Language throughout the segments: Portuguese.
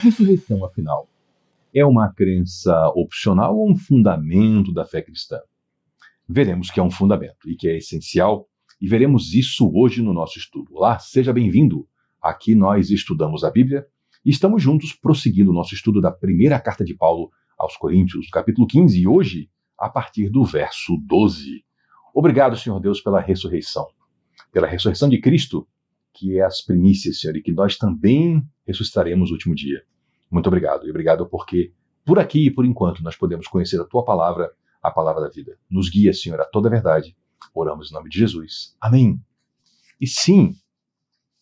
Ressurreição, afinal, é uma crença opcional ou um fundamento da fé cristã? Veremos que é um fundamento e que é essencial, e veremos isso hoje no nosso estudo. Olá, seja bem-vindo! Aqui nós estudamos a Bíblia e estamos juntos prosseguindo o nosso estudo da primeira carta de Paulo aos Coríntios, capítulo 15, e hoje, a partir do verso 12. Obrigado, Senhor Deus, pela ressurreição de Cristo, que é as primícias, Senhor, e que nós também ressuscitaremos no último dia. Muito obrigado, e obrigado porque por aqui e por enquanto nós podemos conhecer a Tua palavra, a palavra da vida. Nos guia, Senhor, a toda a verdade. Oramos em nome de Jesus. Amém. E sim,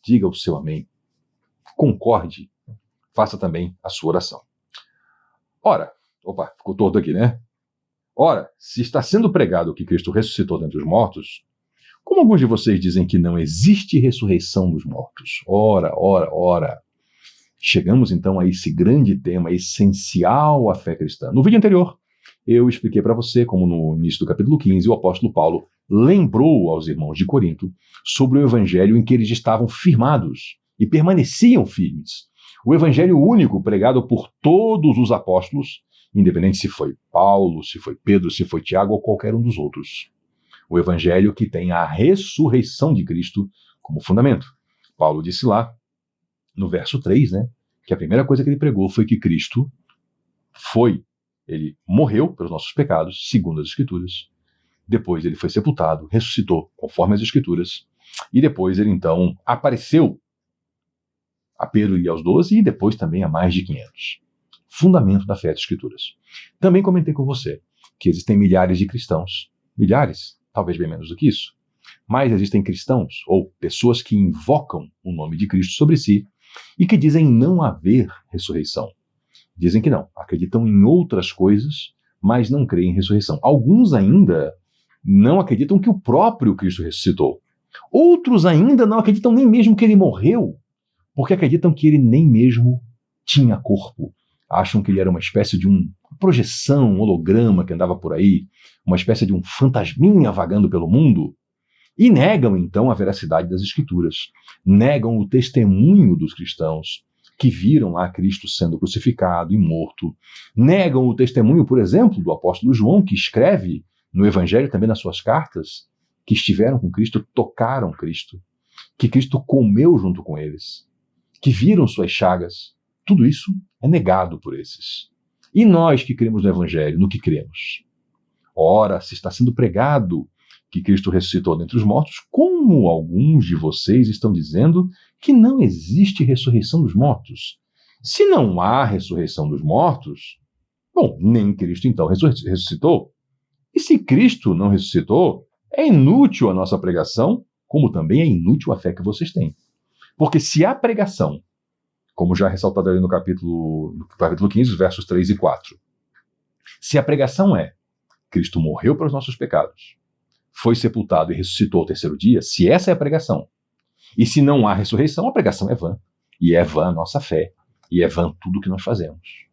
diga o seu amém. Concorde, faça também a sua oração. Ora, ficou torto aqui, né? Ora, se está sendo pregado que Cristo ressuscitou dentre os mortos, como alguns de vocês dizem que não existe ressurreição dos mortos? Ora. Chegamos então a esse grande tema essencial à fé cristã. No vídeo anterior, eu expliquei para você como no início do capítulo 15, o apóstolo Paulo lembrou aos irmãos de Corinto sobre o evangelho em que eles estavam firmados e permaneciam firmes. O evangelho único pregado por todos os apóstolos, independente se foi Paulo, se foi Pedro, se foi Tiago ou qualquer um dos outros. O evangelho que tem a ressurreição de Cristo como fundamento. Paulo disse lá, no verso 3, que a primeira coisa que ele pregou foi que Cristo ele morreu pelos nossos pecados, segundo as Escrituras. Depois ele foi sepultado, ressuscitou, conforme as Escrituras. E depois ele então apareceu a Pedro e aos 12 e depois também a mais de 500. Fundamento da fé das Escrituras. Também comentei com você que existem milhares de cristãos, milhares, talvez bem menos do que isso, mas existem cristãos ou pessoas que invocam o nome de Cristo sobre si e que dizem não haver ressurreição. Dizem que não, acreditam em outras coisas, mas não creem em ressurreição. Alguns ainda não acreditam que o próprio Cristo ressuscitou. Outros ainda não acreditam nem mesmo que ele morreu, porque acreditam que ele nem mesmo tinha corpo. Acham que ele era uma espécie de uma projeção, um holograma que andava por aí, uma espécie de um fantasminha vagando pelo mundo. E negam, então, a veracidade das Escrituras. Negam o testemunho dos cristãos que viram lá Cristo sendo crucificado e morto. Negam o testemunho, por exemplo, do apóstolo João, que escreve no Evangelho, também nas suas cartas, que estiveram com Cristo, tocaram Cristo, que Cristo comeu junto com eles, que viram suas chagas. Tudo isso é negado por esses. E nós que cremos no Evangelho, no que cremos? Ora, se está sendo pregado que Cristo ressuscitou dentre os mortos, como alguns de vocês estão dizendo que não existe ressurreição dos mortos? Se não há ressurreição dos mortos, nem Cristo então ressuscitou. E se Cristo não ressuscitou, é inútil a nossa pregação, como também é inútil a fé que vocês têm. Porque se a pregação, como já ressaltado ali no capítulo 15, versos 3 e 4, se a pregação é Cristo morreu pelos nossos pecados, foi sepultado e ressuscitou ao terceiro dia, se essa é a pregação, e se não há ressurreição, a pregação é vã. E é vã a nossa fé. E é vã tudo que nós fazemos.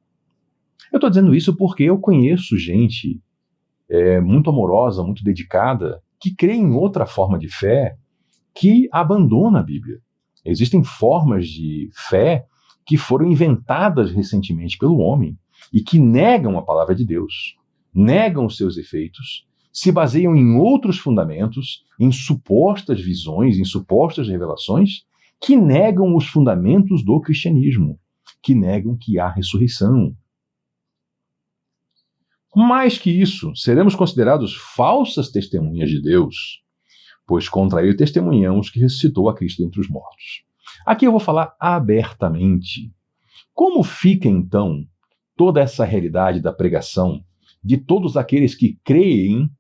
Eu estou dizendo isso porque eu conheço gente muito amorosa, muito dedicada, que crê em outra forma de fé, que abandona a Bíblia. Existem formas de fé que foram inventadas recentemente pelo homem e que negam a palavra de Deus, negam os seus efeitos, se baseiam em outros fundamentos, em supostas visões, em supostas revelações, que negam os fundamentos do cristianismo, que negam que há ressurreição. Mais que isso, seremos considerados falsas testemunhas de Deus, pois contra ele testemunhamos que ressuscitou a Cristo dentre os mortos. Aqui eu vou falar abertamente. Como fica, então, toda essa realidade da pregação de todos aqueles que creem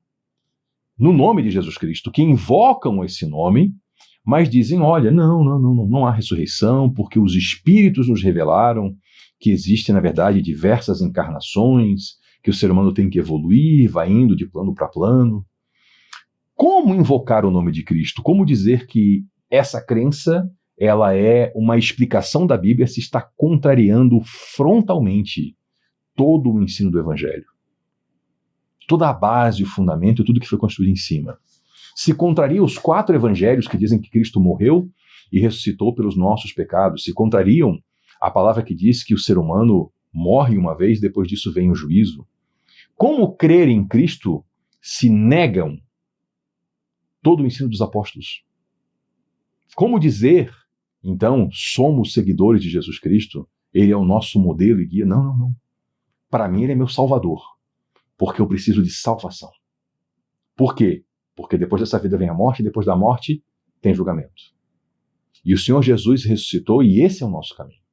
no nome de Jesus Cristo, que invocam esse nome, mas dizem, olha, não há ressurreição, porque os espíritos nos revelaram que existem, na verdade, diversas encarnações, que o ser humano tem que evoluir, vai indo de plano para plano. Como invocar o nome de Cristo? Como dizer que essa crença ela é uma explicação da Bíblia se está contrariando frontalmente todo o ensino do Evangelho? Toda a base, o fundamento e tudo que foi construído em cima. Se contraria os 4 evangelhos que dizem que Cristo morreu e ressuscitou pelos nossos pecados, se contrariam A palavra que diz que o ser humano morre uma vez, depois disso vem o juízo. Como crer em Cristo se negam todo o ensino dos apóstolos? Como dizer, então, somos seguidores de Jesus Cristo, ele é o nosso modelo e guia? Não, não, não. Para mim, ele é meu salvador, porque eu preciso de salvação. Por quê? Porque depois dessa vida vem a morte, e depois da morte tem julgamento. E o Senhor Jesus ressuscitou e esse é o nosso caminho.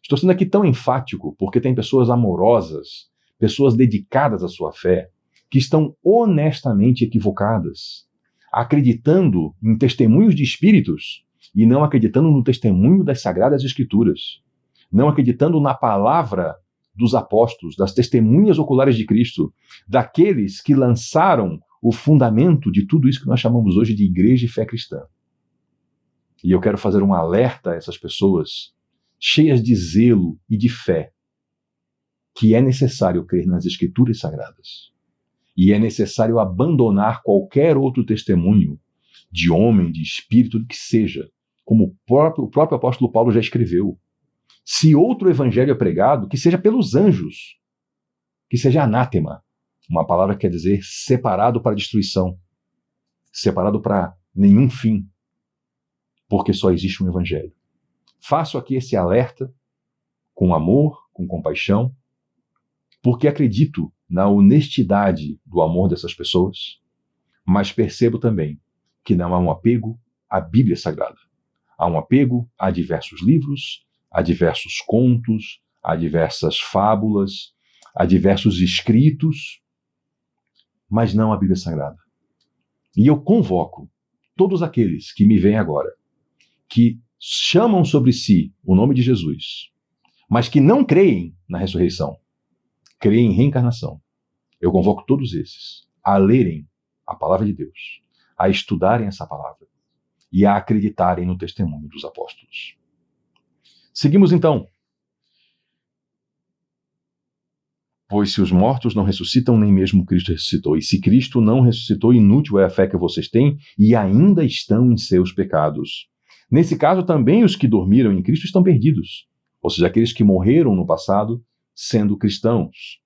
Estou sendo aqui tão enfático porque tem pessoas amorosas, pessoas dedicadas à sua fé, que estão honestamente equivocadas, acreditando em testemunhos de espíritos e não acreditando no testemunho das Sagradas Escrituras, não acreditando na palavra dos apóstolos, das testemunhas oculares de Cristo, daqueles que lançaram o fundamento de tudo isso que nós chamamos hoje de igreja e fé cristã. E eu quero fazer um alerta a essas pessoas, cheias de zelo e de fé, que é necessário crer nas Escrituras Sagradas. E é necessário abandonar qualquer outro testemunho de homem, de espírito, do que seja, como o próprio apóstolo Paulo já escreveu. Se outro evangelho é pregado, que seja pelos anjos, que seja anátema, uma palavra que quer dizer separado para destruição, separado para nenhum fim, porque só existe um evangelho. Faço aqui esse alerta com amor, com compaixão, porque acredito na honestidade do amor dessas pessoas, mas percebo também que não há um apego à Bíblia Sagrada. Há um apego a diversos livros, a diversos contos, a diversas fábulas, a diversos escritos, mas não a Bíblia Sagrada. E eu convoco todos aqueles que me veem agora, que chamam sobre si o nome de Jesus, mas que não creem na ressurreição, creem em reencarnação. Eu convoco todos esses a lerem a palavra de Deus, a estudarem essa palavra e a acreditarem no testemunho dos apóstolos. Seguimos então. Pois se os mortos não ressuscitam, nem mesmo Cristo ressuscitou. E se Cristo não ressuscitou, inútil é a fé que vocês têm e ainda estão em seus pecados. Nesse caso, também os que dormiram em Cristo estão perdidos, ou seja, aqueles que morreram no passado sendo cristãos.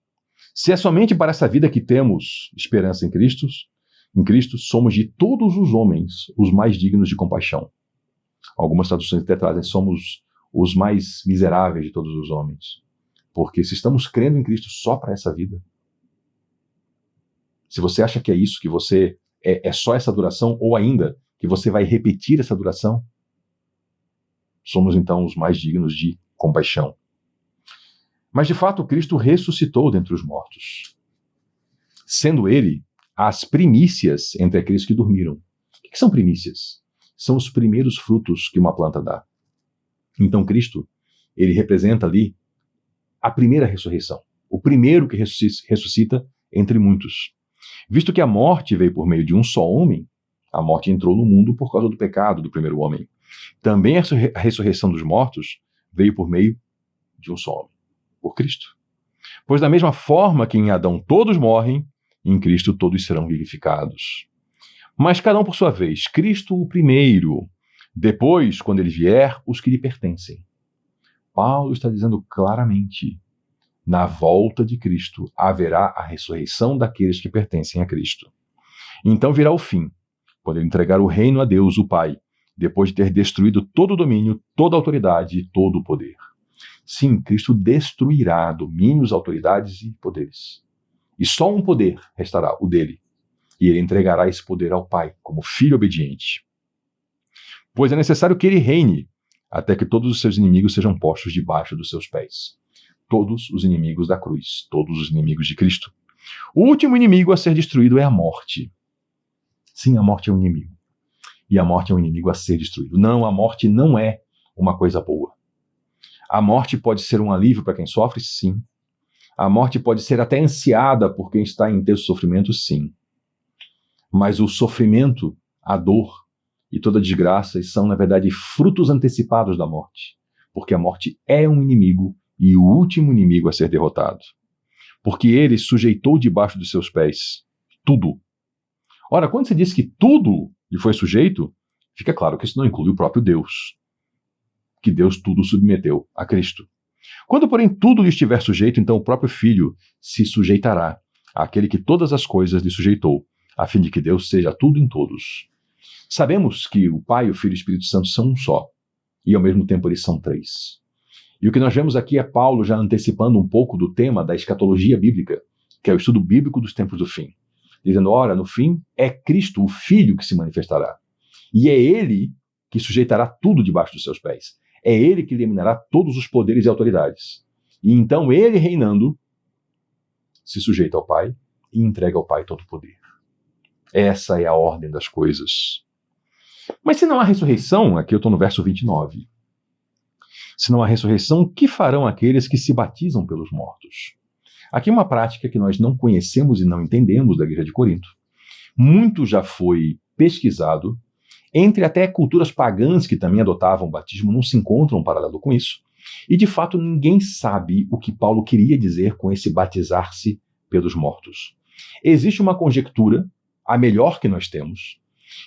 Se é somente para essa vida que temos esperança em Cristo, somos de todos os homens os mais dignos de compaixão. Algumas traduções até trazem, somos os mais miseráveis de todos os homens. Porque se estamos crendo em Cristo só para essa vida, se você acha que é isso, que você é só essa duração, ou ainda que você vai repetir essa duração, somos então os mais dignos de compaixão. Mas de fato Cristo ressuscitou dentre os mortos, sendo ele as primícias entre aqueles que dormiram. O que são primícias? São os primeiros frutos que uma planta dá. Então Cristo, ele representa ali a primeira ressurreição, o primeiro que ressuscita entre muitos. Visto que a morte veio por meio de um só homem, a morte entrou no mundo por causa do pecado do primeiro homem. Também a ressurreição dos mortos veio por meio de um só homem, por Cristo. Pois da mesma forma que em Adão todos morrem, em Cristo todos serão vivificados. Mas cada um por sua vez, Cristo o primeiro, depois, quando ele vier, os que lhe pertencem. Paulo está dizendo claramente, na volta de Cristo haverá a ressurreição daqueles que pertencem a Cristo. Então virá o fim, quando ele entregar o reino a Deus, o Pai, depois de ter destruído todo o domínio, toda a autoridade e todo o poder. Sim, Cristo destruirá domínios, autoridades e poderes. E só um poder restará, o dele. E ele entregará esse poder ao Pai, como filho obediente. Pois é necessário que ele reine, até que todos os seus inimigos sejam postos debaixo dos seus pés. Todos os inimigos da cruz, todos os inimigos de Cristo. O último inimigo a ser destruído é a morte. Sim, a morte é um inimigo. E a morte é um inimigo a ser destruído. Não, a morte não é uma coisa boa. A morte pode ser um alívio para quem sofre? Sim. A morte pode ser até ansiada por quem está em intenso sofrimento? Sim. Mas o sofrimento, a dor e toda a desgraça são, na verdade, frutos antecipados da morte. Porque a morte é um inimigo e o último inimigo a ser derrotado. Porque ele sujeitou debaixo dos seus pés tudo. Ora, quando se diz que tudo lhe foi sujeito, fica claro que isso não inclui o próprio Deus. Que Deus tudo submeteu a Cristo. Quando, porém, tudo lhe estiver sujeito, então o próprio Filho se sujeitará àquele que todas as coisas lhe sujeitou, a fim de que Deus seja tudo em todos. Sabemos que o Pai, o Filho e o Espírito Santo são um só, e ao mesmo tempo eles são três. E o que nós vemos aqui é Paulo já antecipando um pouco do tema da escatologia bíblica, que é o estudo bíblico dos tempos do fim. Dizendo, ora, no fim, é Cristo, o Filho, que se manifestará. E é Ele que sujeitará tudo debaixo dos seus pés. É Ele que eliminará todos os poderes e autoridades. E então Ele, reinando, se sujeita ao Pai e entrega ao Pai todo o poder. Essa é a ordem das coisas. Mas se não há ressurreição, aqui eu estou no verso 29. Se não há ressurreição, o que farão aqueles que se batizam pelos mortos? Aqui é uma prática que nós não conhecemos e não entendemos da Igreja de Corinto. Muito já foi pesquisado, entre até culturas pagãs que também adotavam o batismo, não se encontra um paralelo com isso. E de fato ninguém sabe o que Paulo queria dizer com esse batizar-se pelos mortos. Existe uma conjectura, a melhor que nós temos,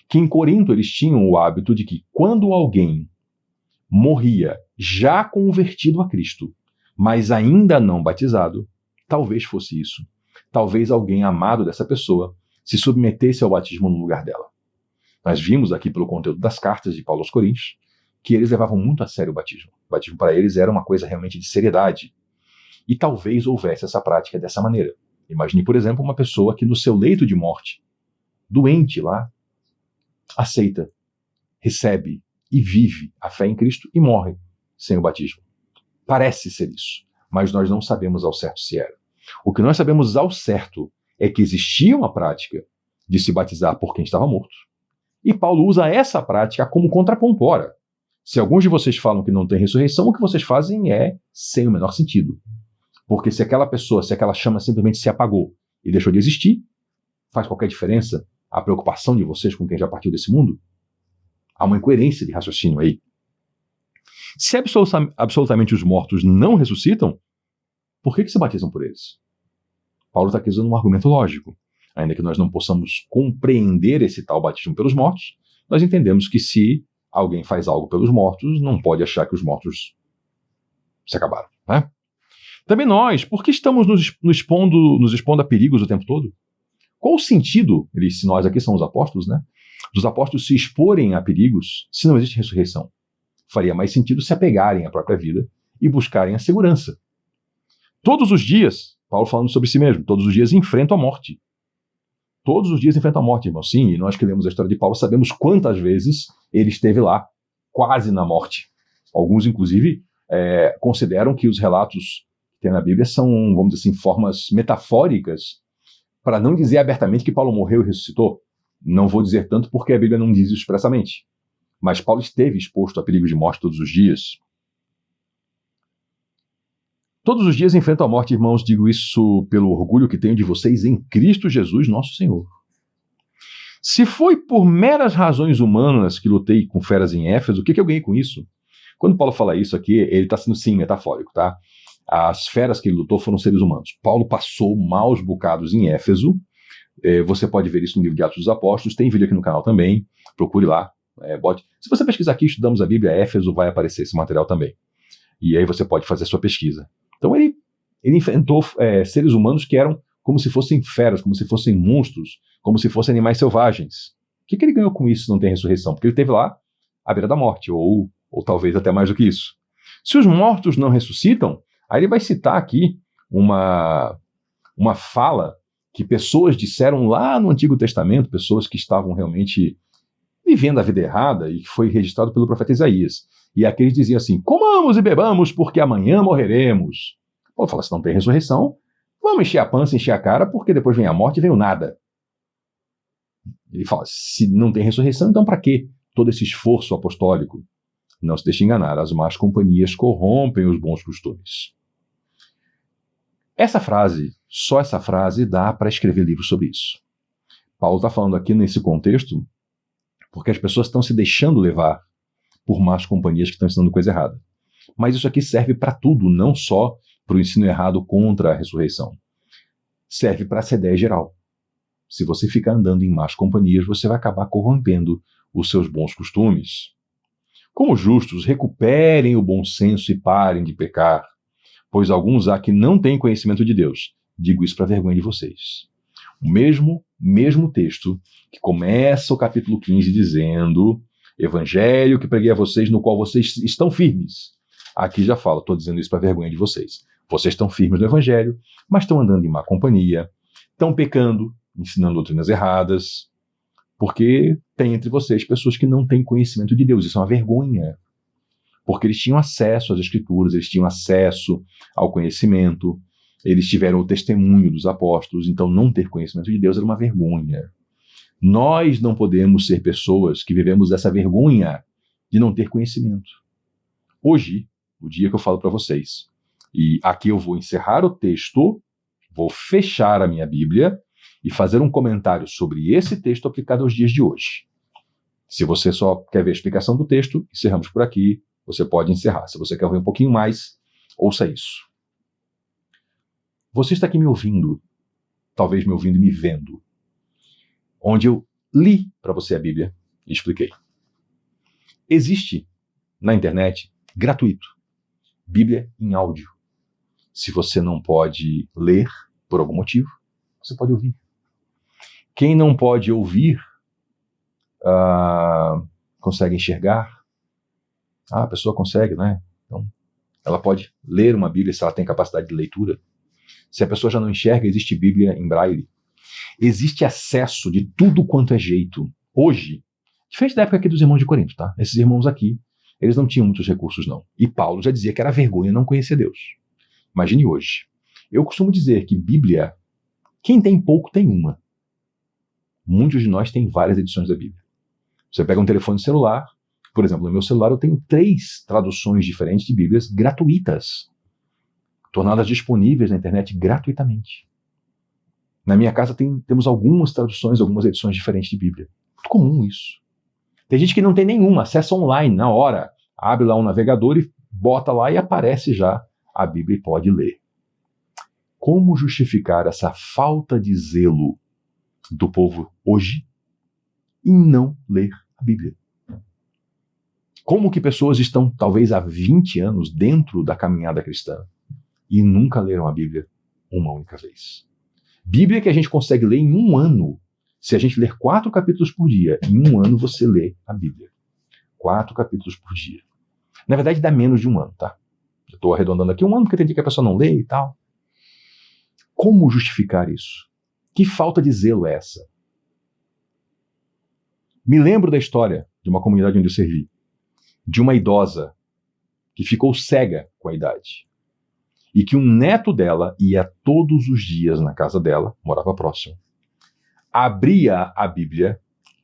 que em Corinto eles tinham o hábito de que quando alguém morria já convertido a Cristo, mas ainda não batizado, talvez fosse isso. Talvez alguém amado dessa pessoa se submetesse ao batismo no lugar dela. Nós vimos aqui pelo conteúdo das cartas de Paulo aos Coríntios que eles levavam muito a sério o batismo. O batismo para eles era uma coisa realmente de seriedade. E talvez houvesse essa prática dessa maneira. Imagine, por exemplo, uma pessoa que no seu leito de morte, doente lá, aceita, recebe e vive a fé em Cristo e morre sem o batismo. Parece ser isso, mas nós não sabemos ao certo se era. O que nós sabemos ao certo é que existia uma prática de se batizar por quem estava morto, e Paulo usa essa prática como contraponto. Ora, se alguns de vocês falam que não tem ressurreição, o que vocês fazem é sem o menor sentido. Porque se aquela pessoa, se aquela chama simplesmente se apagou e deixou de existir, faz qualquer diferença a preocupação de vocês com quem já partiu desse mundo? Há uma incoerência de raciocínio aí. Se absolutamente os mortos não ressuscitam, por que se batizam por eles? Paulo está aqui usando um argumento lógico. Ainda que nós não possamos compreender esse tal batismo pelos mortos, nós entendemos que se alguém faz algo pelos mortos, não pode achar que os mortos se acabaram, né? Também nós, por que estamos nos expondo a perigos o tempo todo? Qual o sentido, se nós aqui somos apóstolos, né, dos apóstolos se exporem a perigos se não existe ressurreição? Faria mais sentido se apegarem à própria vida e buscarem a segurança. Todos os dias, Paulo falando sobre si mesmo, todos os dias enfrentam a morte. Todos os dias enfrentam a morte, irmão. Sim, e nós que lemos a história de Paulo sabemos quantas vezes ele esteve lá, quase na morte. Alguns, inclusive, consideram que os relatos que tem na Bíblia são, vamos dizer assim, formas metafóricas, para não dizer abertamente que Paulo morreu e ressuscitou. Não vou dizer tanto porque a Bíblia não diz isso expressamente. Mas Paulo esteve exposto a perigos de morte todos os dias. Todos os dias enfrento a morte, irmãos, digo isso pelo orgulho que tenho de vocês em Cristo Jesus, nosso Senhor. Se foi por meras razões humanas que lutei com feras em Éfeso, o que eu ganhei com isso? Quando Paulo fala isso aqui, ele está sendo, sim, metafórico, tá? As feras que ele lutou foram seres humanos. Paulo passou maus bocados em Éfeso. Você pode ver isso no livro de Atos dos Apóstolos. Tem vídeo aqui no canal também. Procure lá. Se você pesquisar aqui, estudamos a Bíblia, Éfeso, vai aparecer esse material também. E aí você pode fazer a sua pesquisa. Então ele enfrentou seres humanos que eram como se fossem feras, como se fossem monstros, como se fossem animais selvagens. O que ele ganhou com isso se não tem ressurreição? Porque ele esteve lá à beira da morte, ou talvez até mais do que isso. Se os mortos não ressuscitam, aí ele vai citar aqui uma fala que pessoas disseram lá no Antigo Testamento, pessoas que estavam realmente vivendo a vida errada e que foi registrado pelo profeta Isaías. E aqui eles diziam assim: comamos e bebamos porque amanhã morreremos. Paulo fala, se não tem ressurreição, vamos encher a pança, encher a cara, porque depois vem a morte e vem o nada. Ele fala, se não tem ressurreição, então para que todo esse esforço apostólico? Não se deixe enganar, as más companhias corrompem os bons costumes. Só essa frase dá para escrever livros sobre isso. Paulo está falando aqui nesse contexto porque as pessoas estão se deixando levar por más companhias que estão ensinando coisa errada. Mas isso aqui serve para tudo, não só para o ensino errado contra a ressurreição. Serve para essa ideia geral. Se você ficar andando em más companhias, você vai acabar corrompendo os seus bons costumes. Como justos, recuperem o bom senso e parem de pecar. pois alguns há que não têm conhecimento de Deus. Digo isso para vergonha de vocês. O mesmo texto que começa o capítulo 15 dizendo: Evangelho que preguei a vocês, no qual vocês estão firmes. Aqui já fala, estou dizendo isso para vergonha de vocês. Vocês estão firmes no Evangelho, mas estão andando em má companhia, estão pecando, ensinando doutrinas erradas, porque tem entre vocês pessoas que não têm conhecimento de Deus. Isso é uma vergonha. Porque eles tinham acesso às Escrituras, eles tinham acesso ao conhecimento, eles tiveram o testemunho dos apóstolos, então não ter conhecimento de Deus era uma vergonha. Nós não podemos ser pessoas que vivemos essa vergonha de não ter conhecimento. Hoje, o dia que eu falo para vocês, e aqui eu vou encerrar o texto, vou fechar a minha Bíblia e fazer um comentário sobre esse texto aplicado aos dias de hoje. Se você só quer ver a explicação do texto, encerramos por aqui. Você pode encerrar. Se você quer ver um pouquinho mais, ouça isso. Você está aqui me ouvindo, talvez me ouvindo e me vendo, onde eu li para você a Bíblia e expliquei. Existe na internet, gratuito, Bíblia em áudio. Se você não pode ler por algum motivo, você pode ouvir. Quem não pode ouvir, consegue enxergar. A pessoa consegue, né? Então, ela pode ler uma Bíblia se ela tem capacidade de leitura. Se a pessoa já não enxerga, existe Bíblia em braille. Existe acesso de tudo quanto é jeito. Hoje, diferente da época aqui dos irmãos de Corinto, tá? Esses irmãos aqui, eles não tinham muitos recursos, não. E Paulo já dizia que era vergonha não conhecer Deus. Imagine hoje. Eu costumo dizer que Bíblia, quem tem pouco tem uma. Muitos de nós têm várias edições da Bíblia. Você pega um telefone celular, por exemplo, no meu celular eu tenho 3 traduções diferentes de Bíblias gratuitas, tornadas disponíveis na internet gratuitamente. Na minha casa temos algumas traduções, algumas edições diferentes de Bíblia. Muito comum isso. Tem gente que não tem nenhuma, acessa online na hora, abre lá um navegador e bota lá e aparece já a Bíblia e pode ler. Como justificar essa falta de zelo do povo hoje em não ler a Bíblia? Como que pessoas estão talvez há 20 anos dentro da caminhada cristã e nunca leram a Bíblia uma única vez? Bíblia que a gente consegue ler em um ano. Se a gente ler 4 capítulos por dia, em um ano você lê a Bíblia. 4 capítulos por dia. Na verdade dá menos de um ano, tá? Eu estou arredondando aqui um ano porque tem dia que a pessoa não lê e tal. Como justificar isso? Que falta de zelo é essa? Me lembro da história de uma comunidade onde eu servi, de uma idosa que ficou cega com a idade e que um neto dela ia todos os dias na casa dela, morava próximo, abria a Bíblia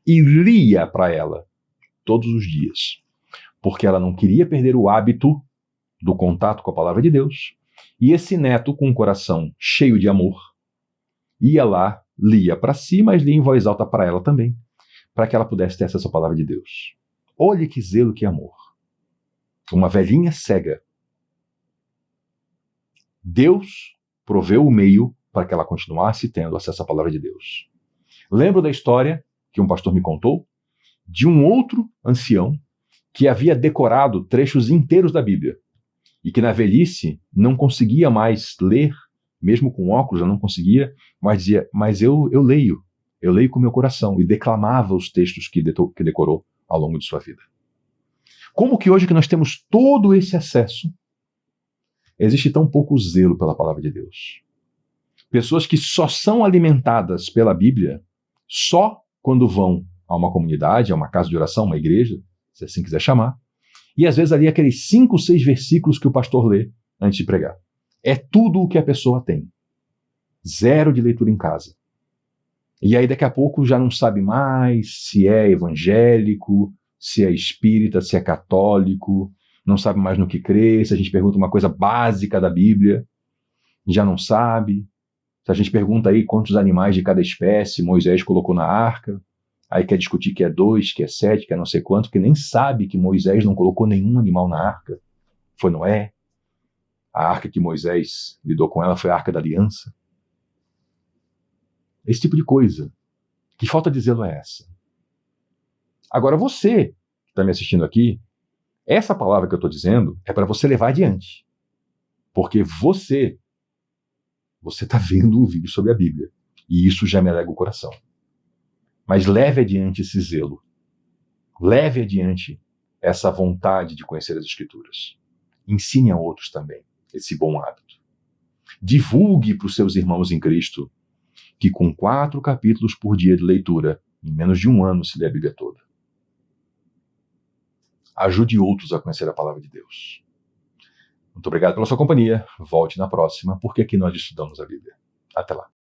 e lia para ela todos os dias, porque ela não queria perder o hábito do contato com a palavra de Deus, e esse neto, com um coração cheio de amor, ia lá, lia para si, mas lia em voz alta para ela também, para que ela pudesse ter acesso à palavra de Deus. Olhe que zelo, que amor. Uma velhinha cega. Deus proveu o meio para que ela continuasse tendo acesso à palavra de Deus. Lembro da história que um pastor me contou de um outro ancião que havia decorado trechos inteiros da Bíblia e que na velhice não conseguia mais ler, mesmo com óculos já não conseguia, mas dizia, mas eu leio com o meu coração, e declamava os textos que decorou ao longo de sua vida. Como que hoje que nós temos todo esse acesso, existe tão pouco zelo pela palavra de Deus? Pessoas que só são alimentadas pela Bíblia só quando vão a uma comunidade, a uma casa de oração, uma igreja, se assim quiser chamar, e às vezes ali aqueles 5, 6 versículos que o pastor lê antes de pregar. É tudo o que a pessoa tem. Zero de leitura em casa. E aí daqui a pouco já não sabe mais se é evangélico, se é espírita, se é católico, não sabe mais no que crê. Se a gente pergunta uma coisa básica da Bíblia, já não sabe. Se a gente pergunta aí quantos animais de cada espécie Moisés colocou na arca, aí quer discutir que é 2, que é 7, que é não sei quanto, porque nem sabe que Moisés não colocou nenhum animal na arca. Foi Noé. A arca que Moisés lidou com ela foi a arca da aliança. Esse tipo de coisa. Que falta de zelo é essa? Agora você, que está me assistindo aqui, essa palavra que eu estou dizendo é para você levar adiante. Porque você está vendo um vídeo sobre a Bíblia. E isso já me alegra o coração. Mas leve adiante esse zelo. Leve adiante essa vontade de conhecer as Escrituras. Ensine a outros também esse bom hábito. Divulgue para os seus irmãos em Cristo que com 4 capítulos por dia de leitura, em menos de um ano se lê a Bíblia toda. Ajude outros a conhecer a palavra de Deus. Muito obrigado pela sua companhia. Volte na próxima, porque aqui nós estudamos a Bíblia. Até lá.